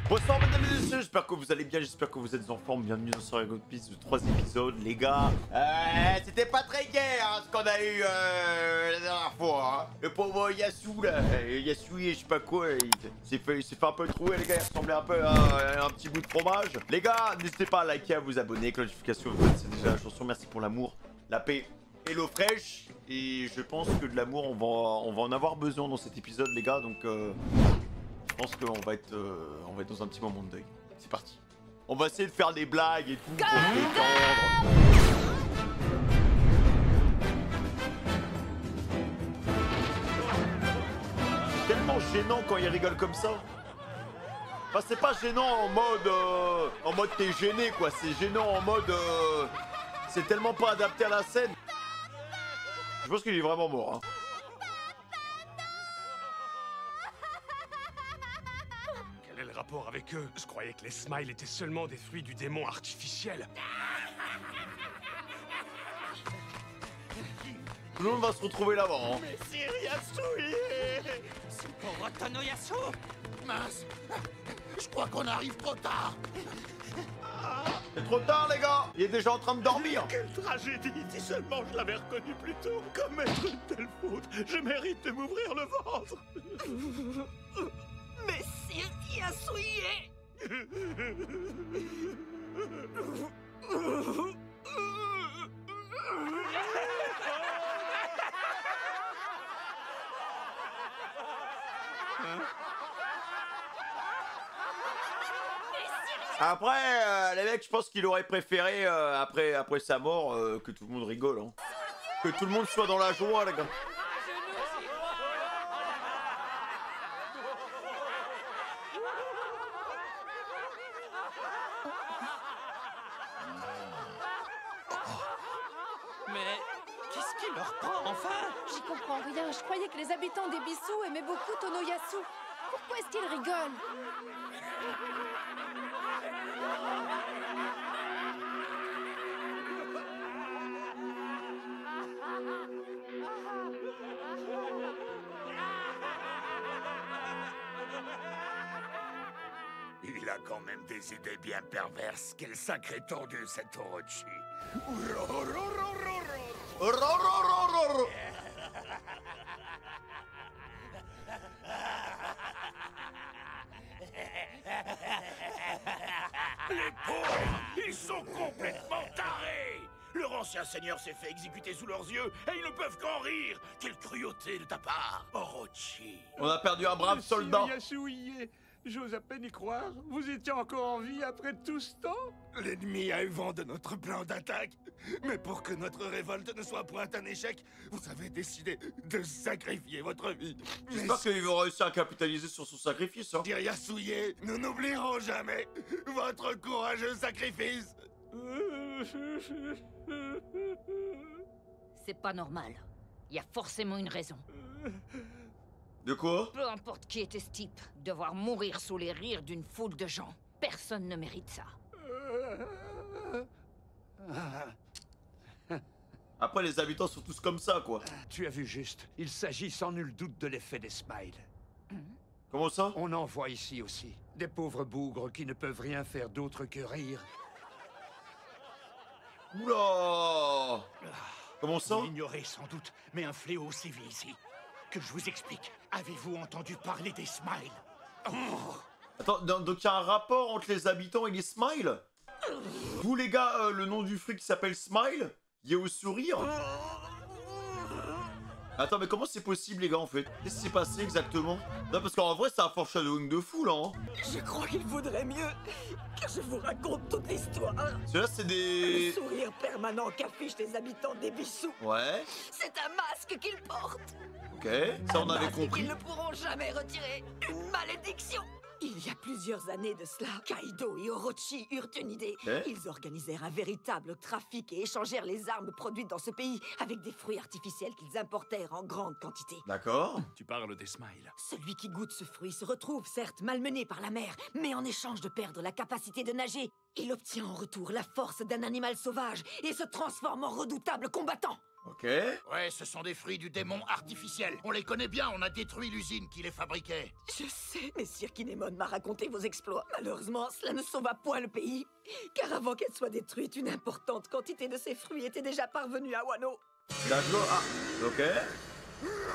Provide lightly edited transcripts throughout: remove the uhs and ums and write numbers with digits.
Bonsoir mesdames et messieurs, j'espère que vous allez bien, j'espère que vous êtes en forme. Bienvenue dans ce God Piece de 3 épisodes, les gars. C'était pas très gai hein, ce qu'on a eu la dernière fois. Hein. Le pauvre Yasu là, Yasu et je sais pas quoi, il s'est fait un peu trouer les gars, il ressemblait un peu à un petit bout de fromage. Les gars, n'hésitez pas à liker, à vous abonner, que la notification, c'est déjà la chanson. Merci pour l'amour, la paix et l'eau fraîche. Et je pense que de l'amour, on va en avoir besoin dans cet épisode les gars, donc... Je pense qu'on va être dans un petit moment de deuil. C'est parti. On va essayer de faire des blagues et tout pour se détendre. C'est tellement gênant quand il rigole comme ça. Enfin, c'est pas gênant en mode t'es gêné quoi. C'est gênant en mode c'est tellement pas adapté à la scène. Je pense qu'il est vraiment mort. Hein. Quel est le rapport avec eux? Je croyais que les Smiles étaient seulement des fruits du démon artificiel. Tout le monde va se retrouver là-bas. Hein. Mais c'est Yasui! C'est pour Tonoyasu! Mince! Je crois qu'on arrive trop tard! C'est trop tard les gars. Il est déjà en train de dormir. Quelle tragédie! Si seulement je l'avais reconnu plus tôt! Commettre une telle faute! Je mérite de m'ouvrir le ventre! Mais Sir Yasui! Après, les mecs, je pense qu'il aurait préféré, après sa mort, que tout le monde rigole. Hein. Que tout le monde soit dans la joie, les gars. Mais qu'est-ce qui leur prend enfin? J'y comprends rien. Je croyais que les habitants des Bissous aimaient beaucoup Tonoyasu. Pourquoi est-ce qu'ils rigolent? Il a quand même des idées bien perverses. Quel sacré tordu, cet Orochi. Les pauvres, ils sont complètement tarés. Leur ancien seigneur s'est fait exécuter sous leurs yeux et ils ne peuvent qu'en rire. Quelle cruauté de ta part, Orochi. On a perdu un brave soldat. Yasui, j'ose à peine y croire. Vous étiez encore en vie après tout ce temps? L'ennemi a eu vent de notre plan d'attaque. Mais pour que notre révolte ne soit point un échec, vous avez décidé de sacrifier votre vie. J'espère qu'ils vont réussir à capitaliser sur son sacrifice. Hein. Dire Yasuye, nous n'oublierons jamais votre courageux sacrifice. C'est pas normal. Il y a forcément une raison. De quoi? Peu importe qui était ce type, devoir mourir sous les rires d'une foule de gens. Personne ne mérite ça. Après, les habitants sont tous comme ça, quoi. Tu as vu juste. Il s'agit sans nul doute de l'effet des Smiles. Comment ça? On en voit ici aussi. Des pauvres bougres qui ne peuvent rien faire d'autre que rire. Oula! Comment ça? Vous l'ignorez sans doute, mais un fléau sévit ici. Que je vous explique. Avez-vous entendu parler des Smiles? Attends, donc il y a un rapport entre les habitants et les Smiles? Vous les gars, le nom du fruit qui s'appelle Smile? Il est au sourire? Attends, mais comment c'est possible les gars en fait? Qu'est-ce qui s'est passé exactement? Non, parce qu'en vrai c'est un foreshadowing de fou là hein. Je crois qu'il vaudrait mieux que je vous raconte toute l'histoire. Ceux-là c'est Le des... sourire permanent qu'affichent les habitants des Bissous. Ouais, C'est un masque qu'ils portent. ok, ça on avait Masque compris. qu'ils ne pourront jamais retirer. Une malédiction. Il y a plusieurs années de cela, Kaido et Orochi eurent une idée. Eh? Ils organisèrent un véritable trafic et échangèrent les armes produites dans ce pays avec des fruits artificiels qu'ils importèrent en grande quantité. D'accord. Tu parles des Smiles. Celui qui goûte ce fruit se retrouve certes malmené par la mer, mais en échange de perdre la capacité de nager, il obtient en retour la force d'un animal sauvage et se transforme en redoutable combattant. Ok. Ouais, ce sont des fruits du démon artificiels. On les connaît bien, on a détruit l'usine qui les fabriquait. Je sais, Messire Kinemon m'a raconté vos exploits. Malheureusement, cela ne sauva point le pays. Car avant qu'elle soit détruite, une importante quantité de ces fruits était déjà parvenue à Wano. D'accord, ah, ok.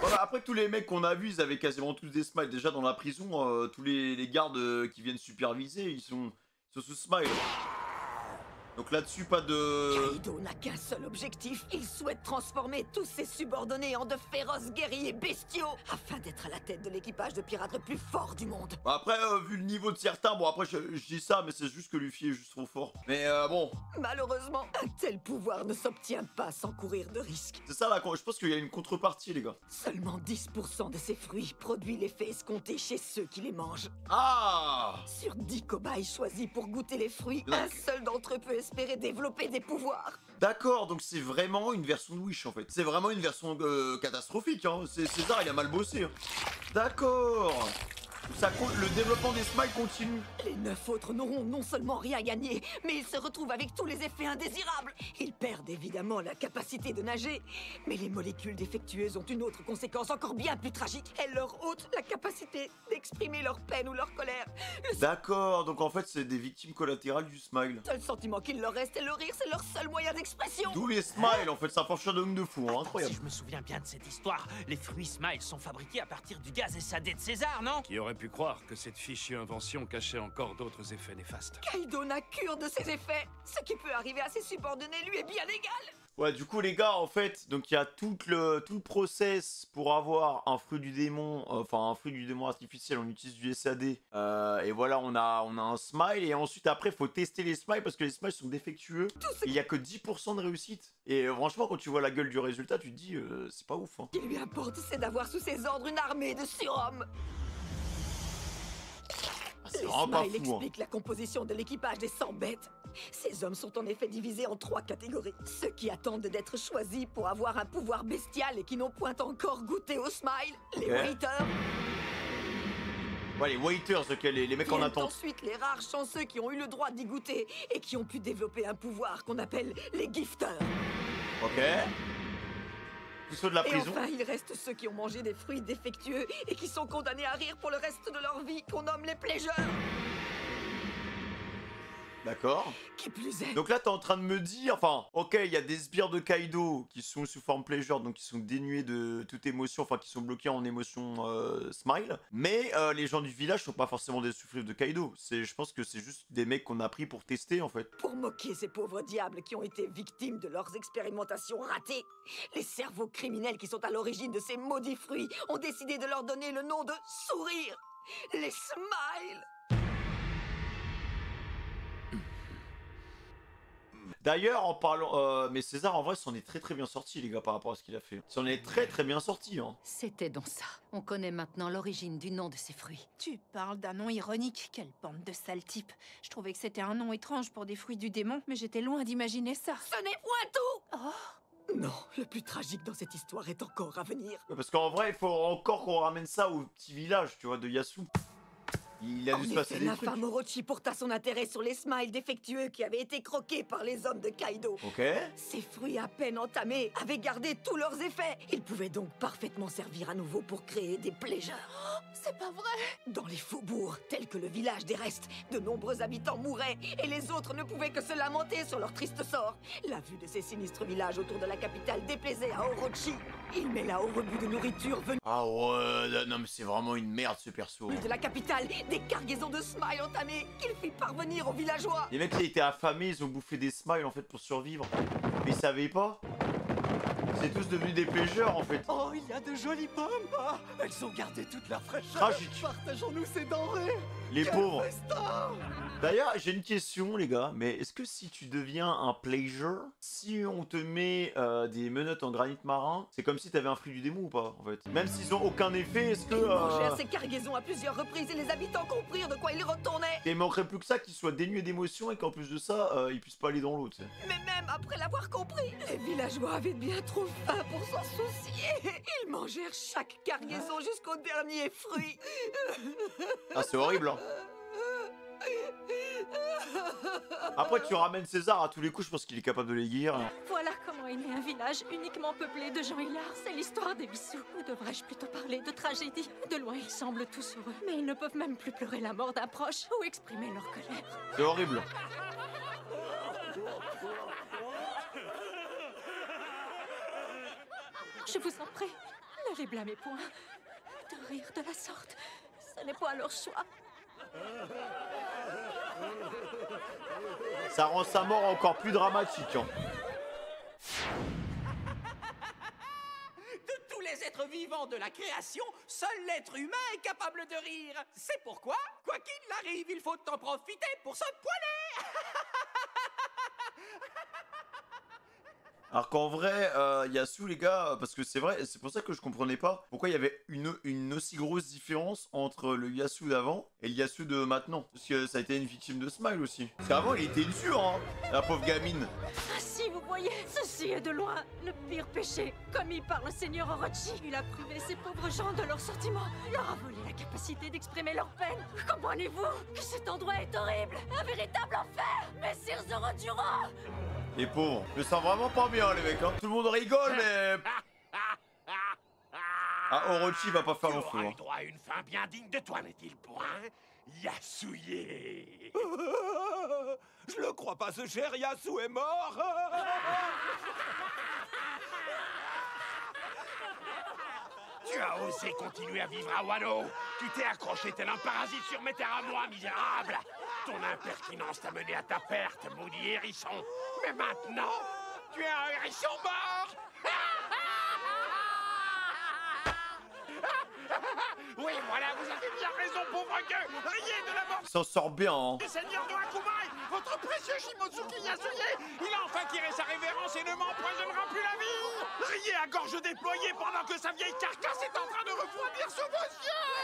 Voilà, après tous les mecs qu'on a vus, ils avaient quasiment tous des smiles. Déjà dans la prison, tous les gardes qui viennent superviser, ils sont sous smile. Donc là-dessus, pas de... Kaido n'a qu'un seul objectif. Il souhaite transformer tous ses subordonnés en de féroces guerriers bestiaux afin d'être à la tête de l'équipage de pirates le plus fort du monde. Après, vu le niveau de certains, bon après je dis ça, mais c'est juste que Luffy est juste trop fort. Mais bon, Malheureusement, un tel pouvoir ne s'obtient pas sans courir de risques. c'est ça là, je pense qu'il y a une contrepartie les gars. Seulement 10% de ces fruits produit l'effet escompté chez ceux qui les mangent. Ah! Sur 10 cobayes choisis pour goûter les fruits, Là- un seul d'entre eux peut espérer développer des pouvoirs. D'accord, donc c'est vraiment une version de Wish en fait. C'est vraiment une version catastrophique, hein. César il a mal bossé. Hein. D'accord. Le développement des smiles continue. Les 9 autres n'auront non seulement rien gagné, mais ils se retrouvent avec tous les effets indésirables. Ils perdent évidemment la capacité de nager, mais les molécules défectueuses ont une autre conséquence encore bien plus tragique. Elles leur ôtent la capacité d'exprimer leur peine ou leur colère. D'accord, donc en fait c'est des victimes collatérales du smile. Le seul sentiment qu'il leur reste est le rire, c'est leur seul moyen d'expression. D'où les smiles en fait, c'est un foreshadowing de fou, hein, Si incroyable. je me souviens bien de cette histoire, les fruits Smile sont fabriqués à partir du gaz SAD de César, non? Qui aurait pu croire que cette fichue invention cachait encore d'autres effets néfastes. Kaido n'a cure de ses effets. Ce qui peut arriver à ses subordonnés lui est bien égal. Ouais, du coup les gars, en fait, donc il y a tout le process pour avoir un fruit du démon, enfin un fruit du démon artificiel, on utilise du SAD, et voilà, on a un smile, et ensuite après, il faut tester les smiles, parce que les smiles sont défectueux, et il y a que 10% de réussite. Et franchement, quand tu vois la gueule du résultat, tu te dis, c'est pas ouf, hein. Ce qui lui importe, c'est d'avoir sous ses ordres une armée de surhommes. Ah, c'est Les vraiment pas Smiles fou, hein. expliquent la composition de l'équipage des 100 bêtes. Ces hommes sont en effet divisés en 3 catégories. Ceux qui attendent d'être choisis pour avoir un pouvoir bestial et qui n'ont point encore goûté au smile. Les Ok. waiters. Ouais, les waiters, ok, les mecs en Viennent attente. ensuite les rares chanceux qui ont eu le droit d'y goûter et qui ont pu développer un pouvoir qu'on appelle les gifters. Ok. Tous ceux de la Et prison. enfin, il reste ceux qui ont mangé des fruits défectueux et qui sont condamnés à rire pour le reste de leur vie, qu'on nomme les pleasures. D'accord. Qui plus est, Donc là, t'es en train de me dire, enfin, ok, il y a des sbires de Kaido qui sont sous forme pleasure, donc qui sont dénués de toute émotion, enfin, qui sont bloqués en émotion smile. Mais les gens du village sont pas forcément des souffleurs de Kaido. Je pense que c'est juste des mecs qu'on a pris pour tester, en fait. pour moquer ces pauvres diables qui ont été victimes de leurs expérimentations ratées, les cerveaux criminels qui sont à l'origine de ces maudits fruits ont décidé de leur donner le nom de sourire. Les smiles. D'ailleurs, en parlant... mais César, en vrai, s'en est très très bien sorti, les gars, par rapport à ce qu'il a fait. S'en est très très bien sorti, hein. C'était donc ça. On connaît maintenant l'origine du nom de ces fruits. Tu parles d'un nom ironique, quelle bande de sales types. Je trouvais que c'était un nom étrange pour des fruits du démon, mais j'étais loin d'imaginer ça. Ce n'est point tout. Oh, Non, le plus tragique dans cette histoire est encore à venir. Ouais, parce qu'en vrai, il faut encore qu'on ramène ça au petit village, tu vois, de Yasu. Il a En dû se passer effet, des trucs. l'infâme Orochi porta son intérêt sur les smiles défectueux qui avaient été croqués par les hommes de Kaido. Ok. Ces fruits à peine entamés avaient gardé tous leurs effets. Ils pouvaient donc parfaitement servir à nouveau pour créer des pleasures. c'est pas vrai. Dans les faubourgs, tels que le village des restes, de nombreux habitants mouraient et les autres ne pouvaient que se lamenter sur leur triste sort. La vue de ces sinistres villages autour de la capitale déplaisait à Orochi. Il mêla au rebut de nourriture venue Ah ouais, non mais c'est vraiment une merde ce perso. de la capitale des cargaisons de smiles entamées qu'il fit parvenir aux villageois. Les mecs ils étaient affamés, ils ont bouffé des smiles en fait pour survivre. Mais ils savaient pas. C'est tous devenus des pleasures en fait. Oh, il y a de jolies pommes. Ah, elles ont gardé toute leur fraîcheur. Tragique. Partageons-nous ces denrées. Les pauvres. Festin. D'ailleurs, j'ai une question les gars, mais est-ce que si tu deviens un pleasure, si on te met des menottes en granit marin, c'est comme si t'avais un fruit du démon ou pas en fait? Même s'ils ont aucun effet, est-ce que... Ils mangèrent ces cargaisons à plusieurs reprises et les habitants comprirent de quoi ils retournaient. Il manquerait plus que ça qu'ils soient dénués d'émotion et qu'en plus de ça, ils puissent pas aller dans l'eau, tu sais. Mais même après l'avoir compris, les villageois avaient bien trop faim pour s'en soucier. Ils mangèrent chaque cargaison jusqu'au dernier fruit. Ah c'est horrible hein. Après tu ramènes César à tous les coups, je pense qu'il est capable de les guérir. Voilà comment est né un village uniquement peuplé de gens hilars. C'est l'histoire des Bissous. Ou devrais-je plutôt parler de tragédie? De loin, ils semblent tous heureux. Mais ils ne peuvent même plus pleurer la mort d'un proche ou exprimer leur colère. C'est horrible. Je vous en prie, ne les blâmez point. De rire de la sorte, ce n'est pas leur choix. Ça rend sa mort encore plus dramatique. Hein. De tous les êtres vivants de la création, seul l'être humain est capable de rire. C'est pourquoi, quoi qu'il arrive, il faut en profiter pour se poiler. Alors qu'en vrai, Yasu, les gars, parce que c'est vrai, c'est pour ça que je comprenais pas pourquoi il y avait une aussi grosse différence entre le Yasu d'avant et le Yasu de maintenant. Parce que ça a été une victime de Smile aussi. Parce qu'avant, il était dur, hein, la pauvre gamine. Ainsi, vous voyez, ceci est de loin le pire péché commis par le seigneur Orochi. Il a privé ces pauvres gens de leur sentiment, leur a volé la capacité d'exprimer leur peine. Comprenez-vous que cet endroit est horrible, un véritable enfer, Messire Zoroduro. Les pauvres, je me sens vraiment pas bien, les mecs, hein. Tout le monde rigole, mais... Ah, Orochi va pas faire long feu. Tu auras eu droit à une fin bien digne de toi, n'est-il point? Yasuye. Je le crois pas, ce cher Yasu est mort. Tu as osé continuer à vivre à Wano. Tu t'es accroché tel un parasite sur mes terres à moi, misérable. Ton impertinence t'a mené à ta perte, maudit hérisson. Mais maintenant, tu es un hérisson mort. Oui, voilà, vous avez bien raison, pauvre gueux. Riez de la mort Il s'en sort bien, hein. du seigneur de Hakumai, votre précieux Shimotsuki Yasuye. Il a enfin tiré sa révérence et ne m'empoisonnera plus la vie. Riez à gorge déployée pendant que sa vieille carcasse est en train de refroidir sous vos yeux.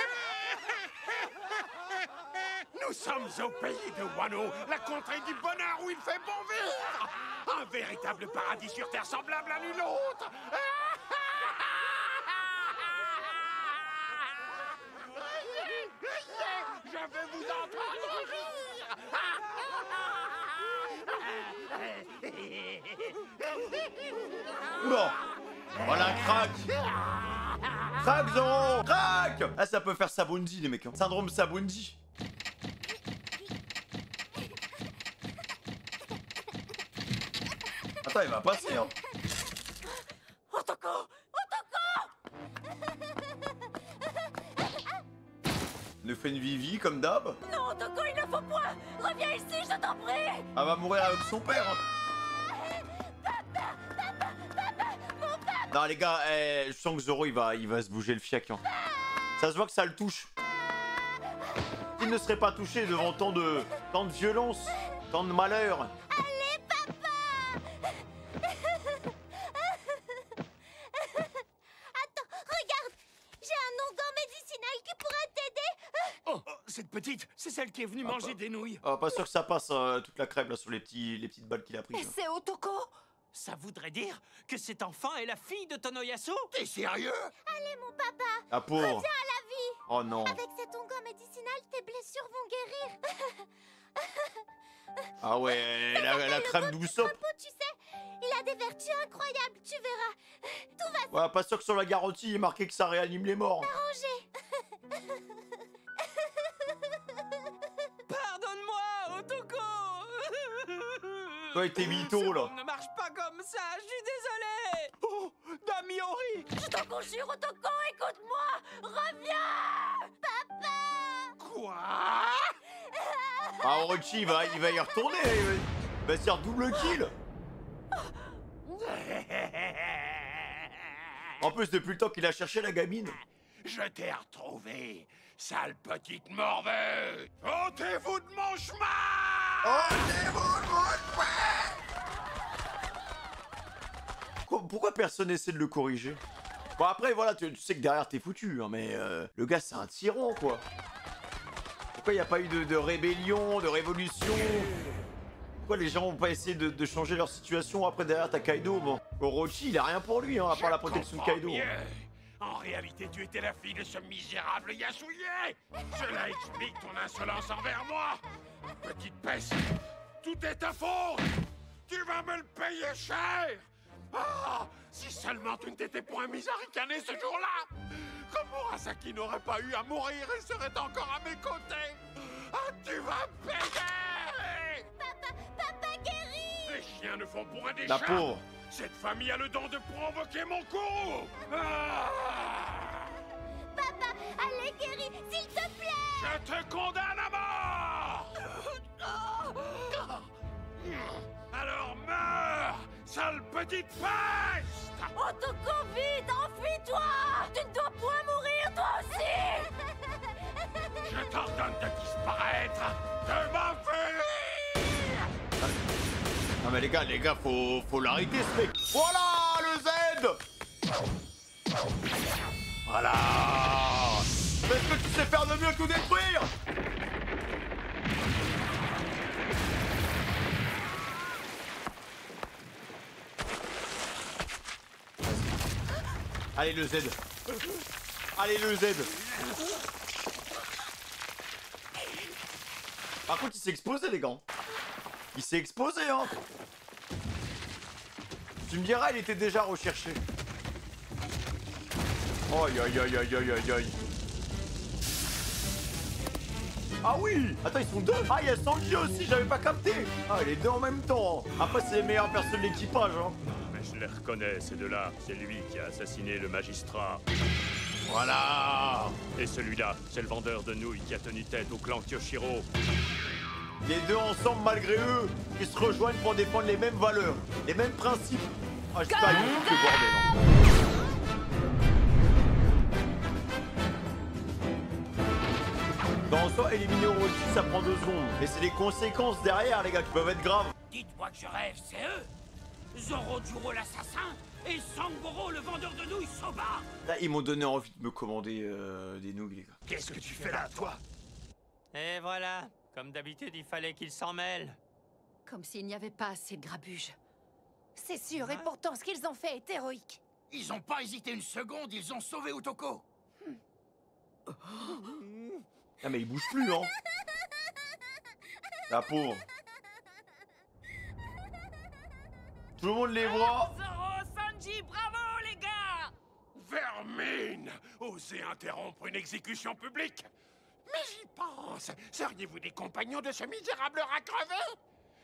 Nous sommes au pays de Wano, la contrée du bonheur où il fait bon vivre. Un véritable paradis sur terre semblable à nul autre. Je vais vous entendre rire. Oula. Voilà un crack. Crack, Zoro. Crack. Ah, ça peut faire Sabundi, les mecs, hein. Syndrome Sabundi. Attends, il va passer, hein. Otoko! Il nous fait une Vivi, comme d'hab. Non, Otoko, il ne faut point! Reviens ici, je t'en prie! Elle va mourir avec son père, hein. Non, les gars, je sens que Zoro, il va se bouger le fiac, hein. Ça se voit que ça le touche. Il ne serait pas touché devant tant de violence, tant de malheur. Allez, papa! Attends, regarde! J'ai un onguent médicinal qui pourrait t'aider! Oh, cette petite, c'est celle qui est venue manger des nouilles. Ah, pas sûr que ça passe, toute la crème, là, sur les petites balles qu'il a prises. Et c'est Otoko? Ça voudrait dire que cet enfant est la fille de Tonoyasu? T'es sérieux? Allez, mon papa! La pauvre. Reviens à la vie! Oh non. Avec cet onguent médicinal, tes blessures vont guérir! Ah ouais, la crème douceur. Tu sais, il a des vertus incroyables, tu verras! Tout va Ouais, pas sûr que sur la garantie, il est marqué que ça réanime les morts. s'arranger! Pardonne-moi, Otoko! Toi et tes mythos, là. Ça ne marche pas comme ça, je suis désolé! Oh, Dami Ori! Je t'en conjure, Otoko, écoute-moi! Reviens! Quoi? Ah, Orochi, il va y retourner. Il va se faire double kill. En plus, depuis le temps qu'il a cherché la gamine. Je t'ai retrouvé, sale petite morveuse. Ôtez-vous de mon chemin! Ôtez-vous de mon chemin! Pourquoi personne essaie de le corriger? Bon, après, voilà, tu sais que derrière, t'es foutu, hein, mais le gars, c'est un tyran, quoi. Pourquoi il n'y a pas eu de rébellion, de révolution? Pourquoi les gens n'ont pas essayé de changer leur situation? Après, derrière, t'as Kaido, bon. Orochi, il a rien pour lui, hein, à part la protection de Kaido. Mieux. En réalité, tu étais la fille de ce misérable Yasuye. Cela explique ton insolence envers moi. Petite peste, tout est ta faute. Tu vas me le payer cher. Ah, si seulement tu ne t'étais point mis à ricaner ce jour-là, Murasaki n'aurait pas eu à mourir et serait encore à mes côtés. Ah, tu vas payer! Papa guérit! Les chiens ne font point des La chats. pauvre. Cette famille a le don de provoquer mon courroux. Ah! Papa, allez guéris, s'il te plaît! Je te condamne à mort! Alors meurs, sale petite peste! Otoko, vite, enfuis-toi! Tu ne dois point mourir, toi aussi! Je t'ordonne de disparaître, de m'enfuir! Non mais les gars, faut l'arrêter ce mec. Voilà le Z. Voilà. Est-ce que tu sais faire de mieux que tout détruire? Allez le Z. Allez le Z. Par contre il s'est explosé les gars. Il s'est explosé hein. Tu me diras il était déjà recherché. Aïe aïe aïe aïe aïe aïe aïe. Ah oui. Attends ils sont deux. Ah il y a Sanji aussi, j'avais pas capté. Ah les deux en même temps. Après c'est les meilleures personnes de l'équipage hein. Mais je les reconnais, ces deux-là. C'est lui qui a assassiné le magistrat. Voilà. Et celui-là, c'est le vendeur de nouilles qui a tenu tête au clan Kyoshiro. Les deux ensemble malgré eux, ils se rejoignent pour défendre les mêmes valeurs, les mêmes principes. Ah je sais pas, que bordel hein. Dans soi, éliminer Orochi, ça prend 2 secondes. Mais c'est les conséquences derrière, les gars, qui peuvent être graves. Dites-moi que je rêve, c'est eux! Zoroduro l'assassin et Sangoro le vendeur de nouilles Soba! Là, ils m'ont donné envie de me commander des nouilles, les gars. Qu'est-ce que tu fais là, toi? Et voilà, comme d'habitude, il fallait qu'ils s'en mêlent. Comme s'il n'y avait pas assez de grabuge. C'est sûr, et pourtant ce qu'ils ont fait est héroïque. Ils ont pas hésité une seconde, ils ont sauvé Otoko! Ah mais il bouge plus, hein. La pauvre. Tout le monde les voit. Zoro, Sanji, bravo les gars! Vermine! Osez interrompre une exécution publique? Mais j'y pense! Seriez-vous des compagnons de ce misérable rat crevé?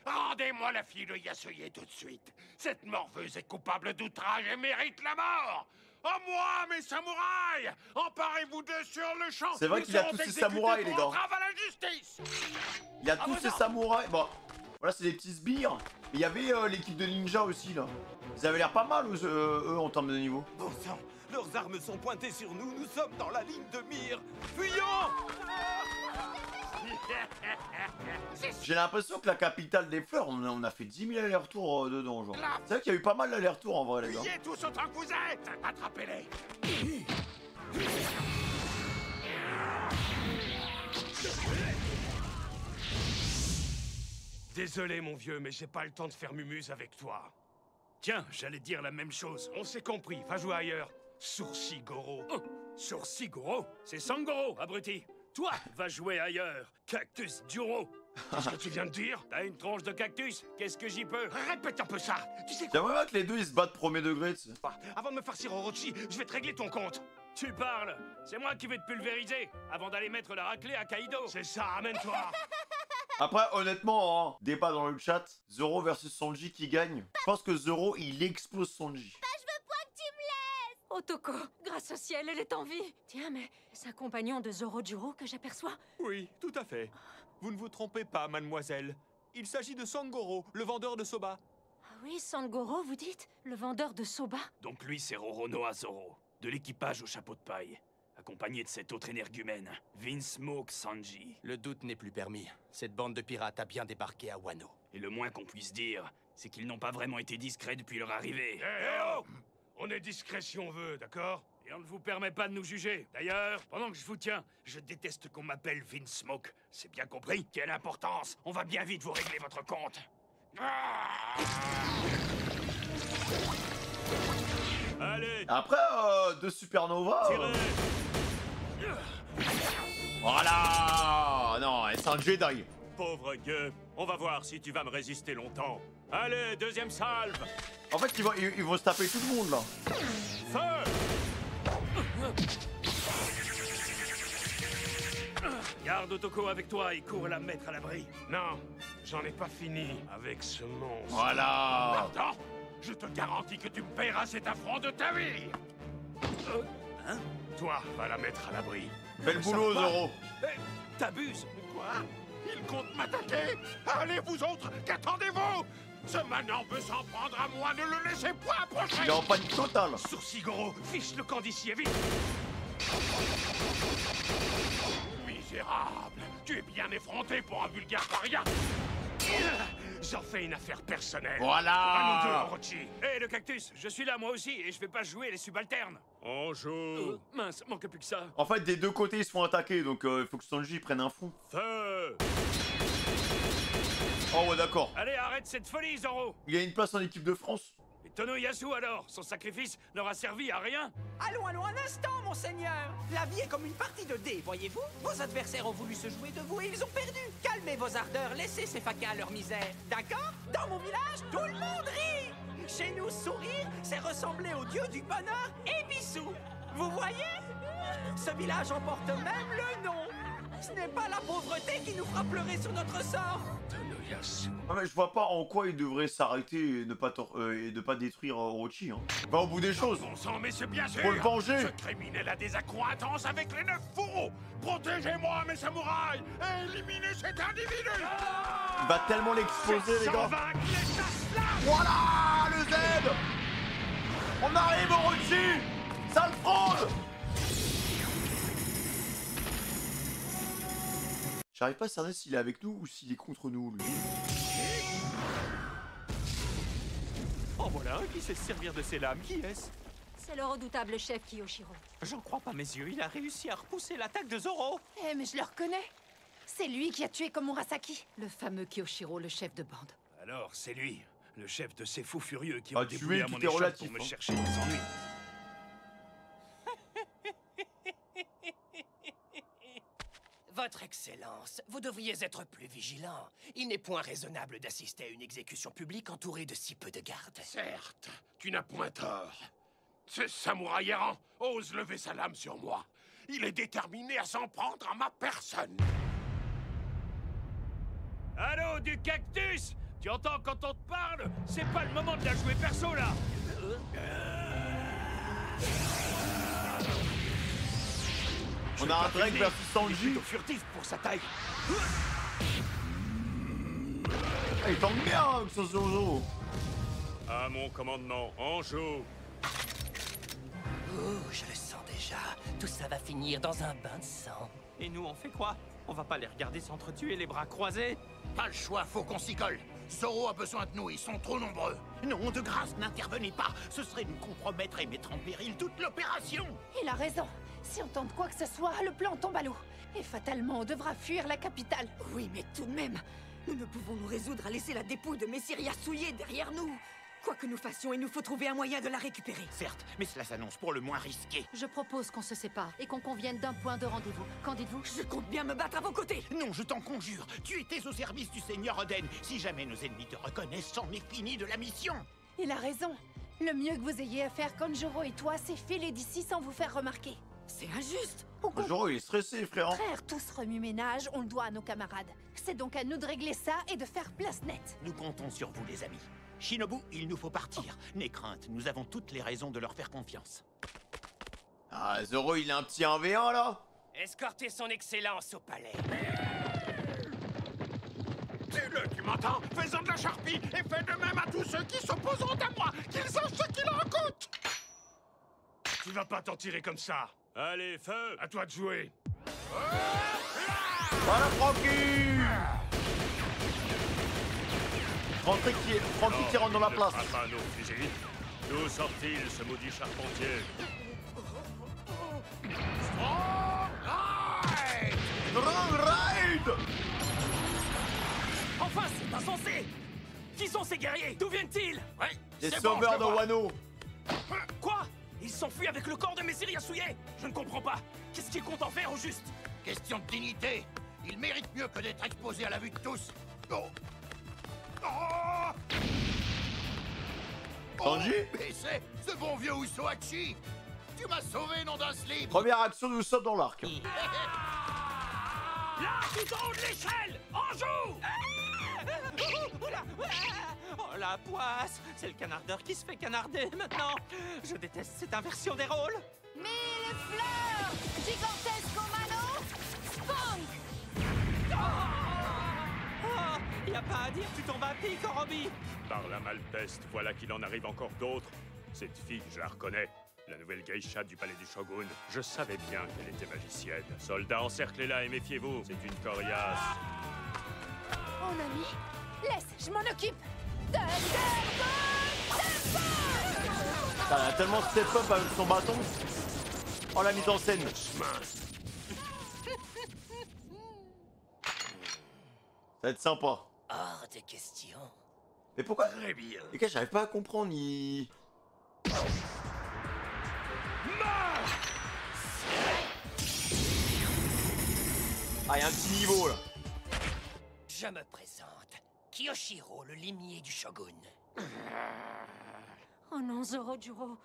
Rendez-moi la fille de Yasuye tout de suite! Cette morveuse est coupable d'outrage et mérite la mort! À moi, mes samouraïs! Emparez-vous d'eux sur le champ! C'est vrai qu'il a tous ses samouraïs, les gars. Entrave à la justice! Il y a tous ces samouraïs. Bon, voilà, c'est des petits sbires. Il y avait l'équipe de ninja aussi, là. Ils avaient l'air pas mal, eux, en termes de niveau. Bon sang, leurs armes sont pointées sur nous, nous sommes dans la ligne de mire! Fuyons! J'ai l'impression que la capitale des fleurs, on a fait 10 000 allers-retours dedans, genre. C'est vrai qu'il y a eu pas mal d'allers-retours, en vrai, les gars. Fuyez tous autant que vous êtes! Attrapez-les! Désolé, mon vieux, mais j'ai pas le temps de faire mumuse avec toi. Tiens, j'allais dire la même chose. On s'est compris, va jouer ailleurs. Sourcil Goro. Oh, Sourcil Goro? C'est Sangoro, abruti. Toi, va jouer ailleurs. Cactus Duro. Qu'est-ce que tu viens de dire? T'as une tronche de cactus? Qu'est-ce que j'y peux? Répète un peu ça! Tu sais quoi? J'aimerais bien que les deux, ils se battent premier degré, tu sais. Avant de me farcir Orochi, je vais te régler ton compte! Tu parles? C'est moi qui vais te pulvériser avant d'aller mettre la raclée à Kaido. C'est ça, amène-toi! Après, honnêtement, hein, débat dans le chat, Zoro versus Sanji qui gagne. Je pense que Zoro, il explose Sanji. Je veux pas que tu me laisses! Otoko, grâce au ciel, elle est en vie. Tiens, mais c'est un compagnon de Zoroduro que j'aperçois. Oui, tout à fait. Vous ne vous trompez pas, mademoiselle. Il s'agit de Sangoro, le vendeur de soba. Ah oui, Sangoro, vous dites? Le vendeur de soba? Donc lui, c'est Roronoa Zoro, de l'équipage au chapeau de paille, accompagné de cet autre énergumène, Vince Smoke Sanji. Le doute n'est plus permis. Cette bande de pirates a bien débarqué à Wano. Et le moins qu'on puisse dire, c'est qu'ils n'ont pas vraiment été discrets depuis leur arrivée. Oh! On est discret si on veut, d'accord? Et on ne vous permet pas de nous juger. D'ailleurs, pendant que je vous tiens, je déteste qu'on m'appelle Vince Smoke. C'est bien compris? Quelle importance! On va bien vite vous régler votre compte! Allez, Après, deux supernovas. tirez! Voilà. Non, c'est un Jedi. pauvre gueux. On va voir si tu vas me résister longtemps. Allez, deuxième salve. En fait, ils vont se taper tout le monde là. Feu! Garde Otoko avec toi et cours la mettre à l'abri. Non, j'en ai pas fini avec ce monstre. Voilà. Pardon? Je te garantis que tu me paieras cet affront de ta vie. Hein? Toi, va la mettre à l'abri. Fais le boulot, Zoro. T'abuses. Quoi? Il compte m'attaquer? Allez, vous autres, qu'attendez-vous? Ce manant veut s'en prendre à moi, ne le laissez pas approcher! Il est en panique totale. Sourcil Goro, fiche le camp d'ici et vite! Misérable! Tu es bien effronté pour un vulgaire paria! J'en fais une affaire personnelle. Voilà. À nous deux, Orochi. Hé, le cactus, je suis là moi aussi et je vais pas jouer les subalternes. On joue. Mince, manque plus que ça. En fait, des deux côtés, ils se font attaquer, donc il faut que Sanji prenne un fou. Feu! Oh ouais, d'accord. Allez, arrête cette folie, Zoro. Il y a une place en équipe de France. Et Tonoyasu alors? Son sacrifice n'aura servi à rien? Allons, un instant, monseigneur. La vie est comme une partie de dés, voyez-vous. Vos adversaires ont voulu se jouer de vous et ils ont perdu. Calmez vos ardeurs, laissez ces facas à leur misère. D'accord? Dans mon village, tout le monde rit. Chez nous, sourire, c'est ressembler au dieu du bonheur et Bissou. Vous voyez? Ce village en porte même le nom. Ce n'est pas la pauvreté qui nous fera pleurer sur notre sort. Tonoyasu. Ah, mais je vois pas en quoi il devrait s'arrêter et ne pas détruire Orochi. Hein. Va au bout des choses. Bon sang, mais c'est bien sûr! Faut le venger. Ce criminel a des accros intenses avec les 9 fourreaux! Protégez-moi, mes samouraïs! Et éliminez cet individu! Il va tellement l'exploser, les Sans gars. vaincre les chasse-là! Voilà le Z. On arrive, Orochi. Sale fraude. J'arrive pas à cerner s'il est avec nous ou s'il est contre nous, lui. En voilà un qui sait se servir de ses lames. Qui est-ce? C'est le redoutable chef Kiyoshiro. J'en crois pas mes yeux, il a réussi à repousser l'attaque de Zoro. Eh, mais je le reconnais. C'est lui qui a tué Komurasaki. Le fameux Kiyoshiro, le chef de bande. Alors, c'est lui, le chef de ces fous furieux qui Ah, ont tuer, déboulé à tout mon est échoppe relatif, pour me hein. chercher des ennuis. Votre Excellence, vous devriez être plus vigilant. Il n'est point raisonnable d'assister à une exécution publique entourée de si peu de gardes. Certes, tu n'as point tort. Ce samouraï errant ose lever sa lame sur moi. Il est déterminé à s'en prendre à ma personne. Allô, du cactus? Tu entends quand on te parle? C'est pas le moment de la jouer perso, là. On a un Drake versus Il est Sanji. plutôt furtif pour sa taille. Ah, il tombe bien avec son Zoro. À mon commandement, en joue. Oh, je le sens déjà. Tout ça va finir dans un bain de sang. Et nous, on fait quoi? On va pas les regarder s'entretuer les bras croisés? Pas le choix, faut qu'on s'y colle. Zoro a besoin de nous, ils sont trop nombreux. Non, de grâce, n'intervenez pas. Ce serait nous compromettre et mettre en péril toute l'opération. Il a raison. Si on tente quoi que ce soit, le plan tombe à l'eau. Et fatalement, on devra fuir la capitale. Oui, mais tout de même, nous ne pouvons nous résoudre à laisser la dépouille de Messire Yasuye derrière nous. Quoi que nous fassions, il nous faut trouver un moyen de la récupérer. Certes, mais cela s'annonce pour le moins risqué. Je propose qu'on se sépare et qu'on convienne d'un point de rendez-vous. Qu'en dites-vous? Je compte bien me battre à vos côtés. Non, je t'en conjure, tu étais au service du Seigneur Oden. Si jamais nos ennemis te reconnaissent, c'en est fini de la mission. Il a raison. Le mieux que vous ayez à faire, Kanjuro et toi, c'est filer d'ici sans vous faire remarquer. C'est injuste. Zoro, il est stressé, frère. Frère, tous remue-ménage, on le doit à nos camarades. C'est donc à nous de régler ça et de faire place nette. Nous comptons sur vous, les amis. Shinobu, il nous faut partir. N'aie crainte, nous avons toutes les raisons de leur faire confiance. Ah, Zoro, il a un petit 1v1 là. Escortez son Excellence au palais. Dis-le, tu m'entends? Fais-en de la charpie et fais de même à tous ceux qui s'opposeront à moi, qu'ils sachent ce qu'il en coûte! Tu vas pas t'en tirer comme ça. Allez, feu, à toi de jouer. Voilà, Francky. Francky qui rentre dans la place. Ne pas nos fusils. D'où sort-il, ce maudit charpentier? Grand Ride. Enfin, c'est insensé! Qui sont ces guerriers? D'où viennent-ils? Ouais, Les c'est sauveurs bon, de Wano. Quoi? Ils s'enfuient avec le corps de Messire Yasuye? Je ne comprends pas. Qu'est-ce qu'ils comptent en faire au juste? Question de dignité. Il mérite mieux que d'être exposé à la vue de tous. Oh. Oh. Sanji? Et c'est ce bon vieux Usohachi. Tu m'as sauvé, nom d'un slip. Première action, nous sommes dans l'arc. Là, tout en haut de l'échelle. En joue. Oh la poisse! C'est le canardeur qui se fait canarder maintenant! Je déteste cette inversion des rôles! Mille fleurs! Gigantesco mano! Spunk! Oh! Y a pas à dire, tu tombes à pic, Orobi! Par la malpeste, voilà qu'il en arrive encore d'autres. Cette fille, je la reconnais. La nouvelle geisha du palais du Shogun. Je savais bien qu'elle était magicienne. Soldats, encerclez-la et méfiez-vous. C'est une coriace. Mon ami, laisse, je m'en occupe! Ça a tellement step up avec son bâton. Oh la mise en scène. Ça va être sympa. Hors de question. Mais pourquoi? Très bien. Les gars, j'arrive pas à comprendre. Il... Ah, y'a un petit niveau là. Je me présente. Kiyoshiro, le limier du Shogun. Oh non, Zorojuro.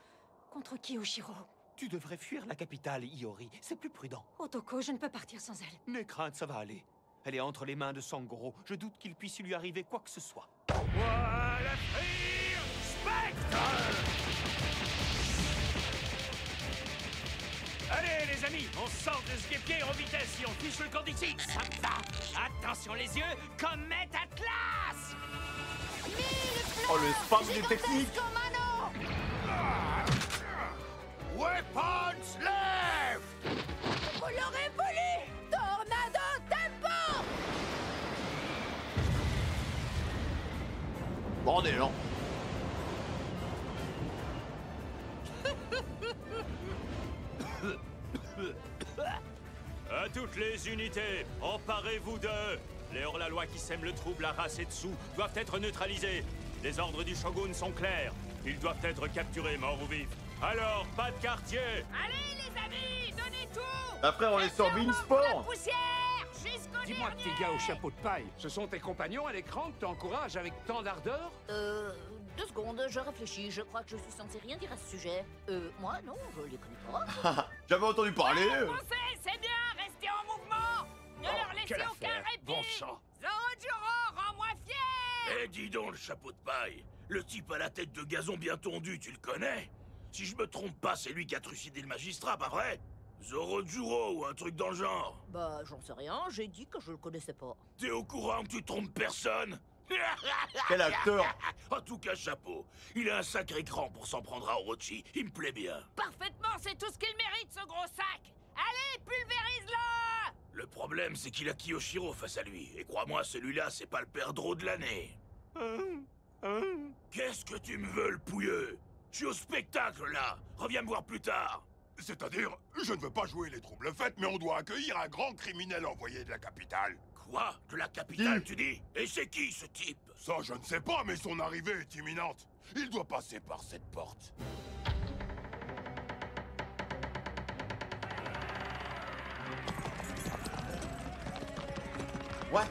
Contre Kiyoshiro. Tu devrais fuir la capitale, Iori. C'est plus prudent. Otoko, je ne peux partir sans elle. N'aie crainte, ça va aller. Elle est entre les mains de Sangoro. Je doute qu'il puisse lui arriver quoi que ce soit. Voilà, frère Spectre! Allez, les amis, on sort de ce guépier en vitesse et on fiche le camp d'ici. Ça me va. Attention les yeux, comète Atlas! Oh, le spam des techniques. Weapons left! Vous l'aurez voulu! Tornado tempo! Bordel, hein. À toutes les unités, emparez-vous d'eux. Les hors-la-loi qui sèment le trouble à Rasetsu doivent être neutralisés. Les ordres du Shogun sont clairs. Ils doivent être capturés, morts ou vifs. Alors, pas de quartier. Allez les amis, donnez tout! Après, on est sur Beansport. Dis-moi que tes gars au chapeau de paille, ce sont tes compagnons à l'écran que t'encourages avec tant d'ardeur? 2 secondes, je réfléchis. Je crois que je suis censé rien dire à ce sujet. Moi, non, je les connais pas. J'avais entendu parler. C'est bien, restez en mouvement! Ne leur laissez quelle aucun affaire, répit! bon sang. Zorojuro, rends-moi fier! Eh, dis donc, le chapeau de paille. Le type à la tête de gazon bien tondue, tu le connais? Si je me trompe pas, c'est lui qui a trucidé le magistrat, pas vrai? Zorojuro ou un truc dans le genre. Bah, j'en sais rien, j'ai dit que je le connaissais pas. T'es au courant que tu trompes personne? Quel acteur! En tout cas, chapeau. Il a un sacré cran pour s'en prendre à Orochi. Il me plaît bien. Parfaitement, c'est tout ce qu'il mérite, ce gros sac! Allez, pulvérise-le! Le problème, c'est qu'il a Kiyoshiro face à lui. Et crois-moi, celui-là, c'est pas le perdreau de l'année. Qu'est-ce que tu me veux, le pouilleux? Je suis au spectacle, là. Reviens me voir plus tard. C'est-à-dire, je ne veux pas jouer les troubles faites, mais on doit accueillir un grand criminel envoyé de la capitale. Quoi? De la capitale, tu dis? Et c'est qui, ce type? Ça, je ne sais pas, mais son arrivée est imminente. Il doit passer par cette porte. What?